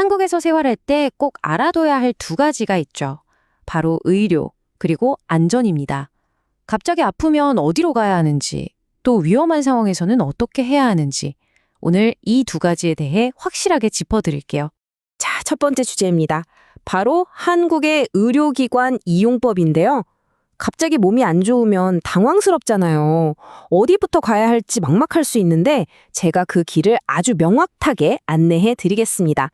한국에서 생활할 때 꼭 알아둬야 할 두 가지가 있죠. 바로 의료, 그리고 안전입니다. 갑자기 아프면 어디로 가야 하는지, 또 위험한 상황에서는 어떻게 해야 하는지, 오늘 이 두 가지에 대해 확실하게 짚어드릴게요. 자, 첫 번째 주제입니다. 바로 한국의 의료기관 이용법인데요. 갑자기 몸이 안 좋으면 당황스럽잖아요. 어디부터 가야 할지 막막할 수 있는데 제가 그 길을 아주 명확하게 안내해 드리겠습니다.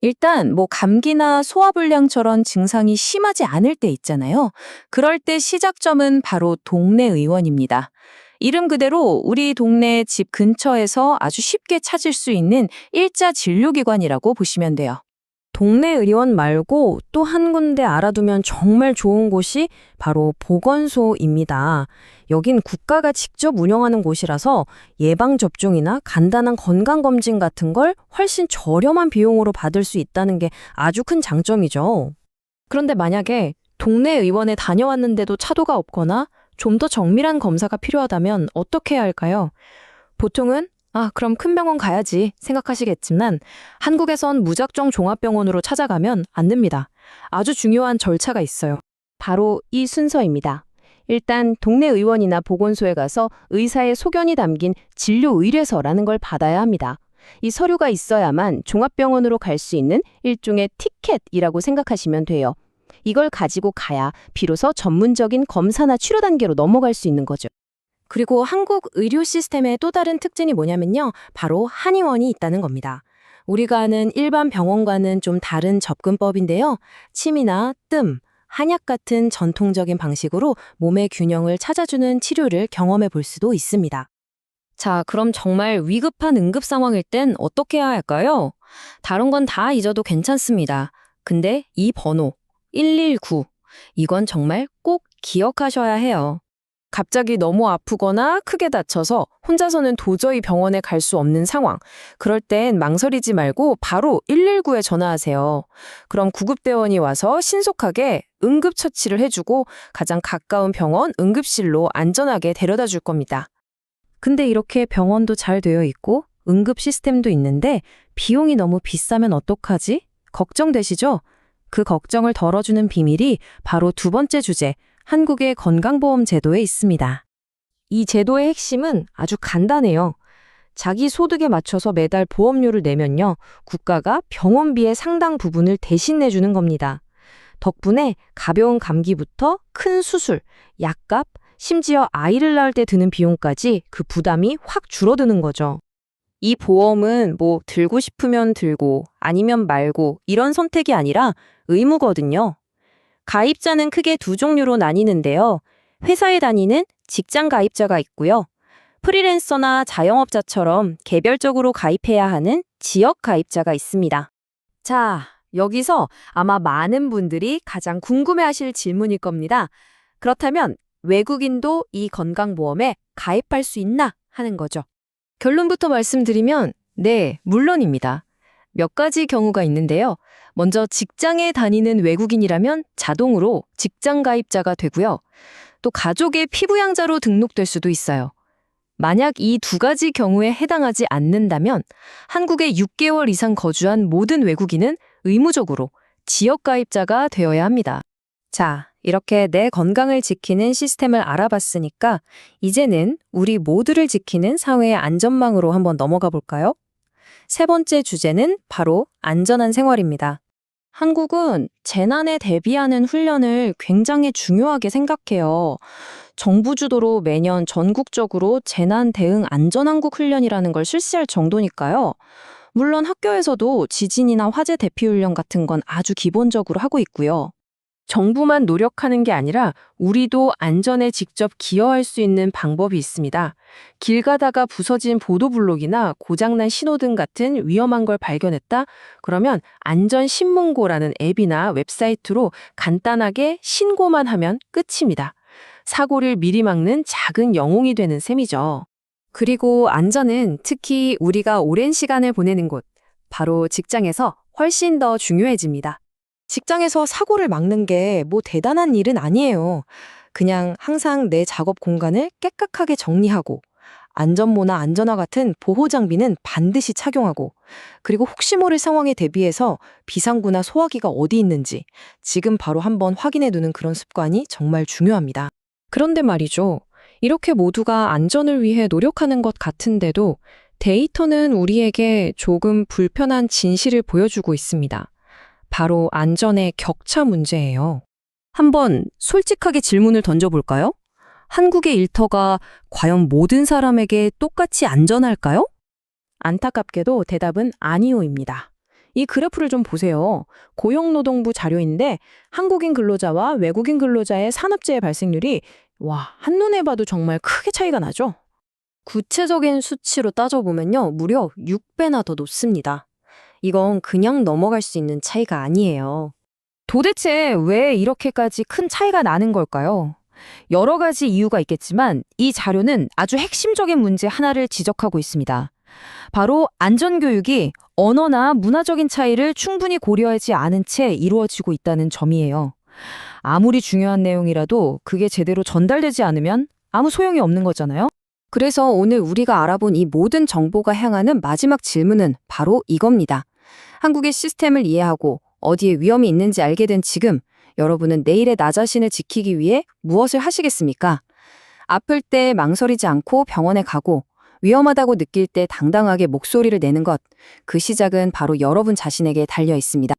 일단 감기나 소화불량처럼 증상이 심하지 않을 때 있잖아요. 그럴 때 시작점은 바로 동네 의원입니다. 이름 그대로 우리 동네 집 근처에서 아주 쉽게 찾을 수 있는 일자 진료기관이라고 보시면 돼요. 동네 의원 말고 또 한 군데 알아두면 정말 좋은 곳이 바로 보건소입니다. 여긴 국가가 직접 운영하는 곳이라서 예방접종이나 간단한 건강검진 같은 걸 훨씬 저렴한 비용으로 받을 수 있다는 게 아주 큰 장점이죠. 그런데 만약에 동네 의원에 다녀왔는데도 차도가 없거나 좀 더 정밀한 검사가 필요하다면 어떻게 해야 할까요? 보통은 그럼 큰 병원 가야지 생각하시겠지만 한국에선 무작정 종합병원으로 찾아가면 안 됩니다. 아주 중요한 절차가 있어요. 바로 이 순서입니다. 일단 동네 의원이나 보건소에 가서 의사의 소견이 담긴 진료 의뢰서라는 걸 받아야 합니다. 이 서류가 있어야만 종합병원으로 갈 수 있는 일종의 티켓이라고 생각하시면 돼요. 이걸 가지고 가야 비로소 전문적인 검사나 치료 단계로 넘어갈 수 있는 거죠. 그리고 한국 의료 시스템의 또 다른 특징이 뭐냐면요. 바로 한의원이 있다는 겁니다. 우리가 아는 일반 병원과는 좀 다른 접근법인데요. 침이나 뜸, 한약 같은 전통적인 방식으로 몸의 균형을 찾아주는 치료를 경험해 볼 수도 있습니다. 자, 그럼 정말 위급한 응급 상황일 땐 어떻게 해야 할까요? 다른 건 다 잊어도 괜찮습니다. 근데 이 번호, 119, 이건 정말 꼭 기억하셔야 해요. 갑자기 너무 아프거나 크게 다쳐서 혼자서는 도저히 병원에 갈 수 없는 상황. 그럴 땐 망설이지 말고 바로 119에 전화하세요. 그럼 구급대원이 와서 신속하게 응급처치를 해주고 가장 가까운 병원 응급실로 안전하게 데려다 줄 겁니다. 근데 이렇게 병원도 잘 되어 있고 응급 시스템도 있는데 비용이 너무 비싸면 어떡하지? 걱정되시죠? 그 걱정을 덜어주는 비밀이 바로 두 번째 주제, 한국의 건강보험 제도에 있습니다. 이 제도의 핵심은 아주 간단해요. 자기 소득에 맞춰서 매달 보험료를 내면요, 국가가 병원비의 상당 부분을 대신 내주는 겁니다. 덕분에 가벼운 감기부터 큰 수술, 약값, 심지어 아이를 낳을 때 드는 비용까지 그 부담이 확 줄어드는 거죠. 이 보험은 들고 싶으면 들고 아니면 말고 이런 선택이 아니라 의무거든요. 가입자는 크게 두 종류로 나뉘는데요. 회사에 다니는 직장 가입자가 있고요. 프리랜서나 자영업자처럼 개별적으로 가입해야 하는 지역 가입자가 있습니다. 자, 여기서 아마 많은 분들이 가장 궁금해하실 질문일 겁니다. 그렇다면 외국인도 이 건강보험에 가입할 수 있나 하는 거죠. 결론부터 말씀드리면 네, 물론입니다. 몇 가지 경우가 있는데요. 먼저 직장에 다니는 외국인이라면 자동으로 직장 가입자가 되고요. 또 가족의 피부양자로 등록될 수도 있어요. 만약 이 두 가지 경우에 해당하지 않는다면 한국에 6개월 이상 거주한 모든 외국인은 의무적으로 지역 가입자가 되어야 합니다. 자, 이렇게 내 건강을 지키는 시스템을 알아봤으니까 이제는 우리 모두를 지키는 사회의 안전망으로 한번 넘어가 볼까요? 세 번째 주제는 바로 안전한 생활입니다. 한국은 재난에 대비하는 훈련을 굉장히 중요하게 생각해요. 정부 주도로 매년 전국적으로 재난 대응 안전한국 훈련이라는 걸 실시할 정도니까요. 물론 학교에서도 지진이나 화재 대피 훈련 같은 건 아주 기본적으로 하고 있고요. 정부만 노력하는 게 아니라 우리도 안전에 직접 기여할 수 있는 방법이 있습니다. 길 가다가 부서진 보도블록이나 고장난 신호등 같은 위험한 걸 발견했다? 그러면 안전신문고라는 앱이나 웹사이트로 간단하게 신고만 하면 끝입니다. 사고를 미리 막는 작은 영웅이 되는 셈이죠. 그리고 안전은 특히 우리가 오랜 시간을 보내는 곳, 바로 직장에서 훨씬 더 중요해집니다. 직장에서 사고를 막는 게 대단한 일은 아니에요. 그냥 항상 내 작업 공간을 깨끗하게 정리하고 안전모나 안전화 같은 보호 장비는 반드시 착용하고, 그리고 혹시 모를 상황에 대비해서 비상구나 소화기가 어디 있는지 지금 바로 한번 확인해 두는 그런 습관이 정말 중요합니다. 그런데 말이죠. 이렇게 모두가 안전을 위해 노력하는 것 같은데도 데이터는 우리에게 조금 불편한 진실을 보여주고 있습니다. 바로 안전의 격차 문제예요. 한번 솔직하게 질문을 던져볼까요? 한국의 일터가 과연 모든 사람에게 똑같이 안전할까요? 안타깝게도 대답은 아니오입니다. 이 그래프를 좀 보세요. 고용노동부 자료인데 한국인 근로자와 외국인 근로자의 산업재해 발생률이 한눈에 봐도 정말 크게 차이가 나죠? 구체적인 수치로 따져보면요, 무려 6배나 더 높습니다. 이건 그냥 넘어갈 수 있는 차이가 아니에요. 도대체 왜 이렇게까지 큰 차이가 나는 걸까요? 여러 가지 이유가 있겠지만 이 자료는 아주 핵심적인 문제 하나를 지적하고 있습니다. 바로 안전교육이 언어나 문화적인 차이를 충분히 고려하지 않은 채 이루어지고 있다는 점이에요. 아무리 중요한 내용이라도 그게 제대로 전달되지 않으면 아무 소용이 없는 거잖아요. 그래서 오늘 우리가 알아본 이 모든 정보가 향하는 마지막 질문은 바로 이겁니다. 한국의 시스템을 이해하고 어디에 위험이 있는지 알게 된 지금, 여러분은 내일의 나 자신을 지키기 위해 무엇을 하시겠습니까? 아플 때 망설이지 않고 병원에 가고, 위험하다고 느낄 때 당당하게 목소리를 내는 것, 그 시작은 바로 여러분 자신에게 달려 있습니다.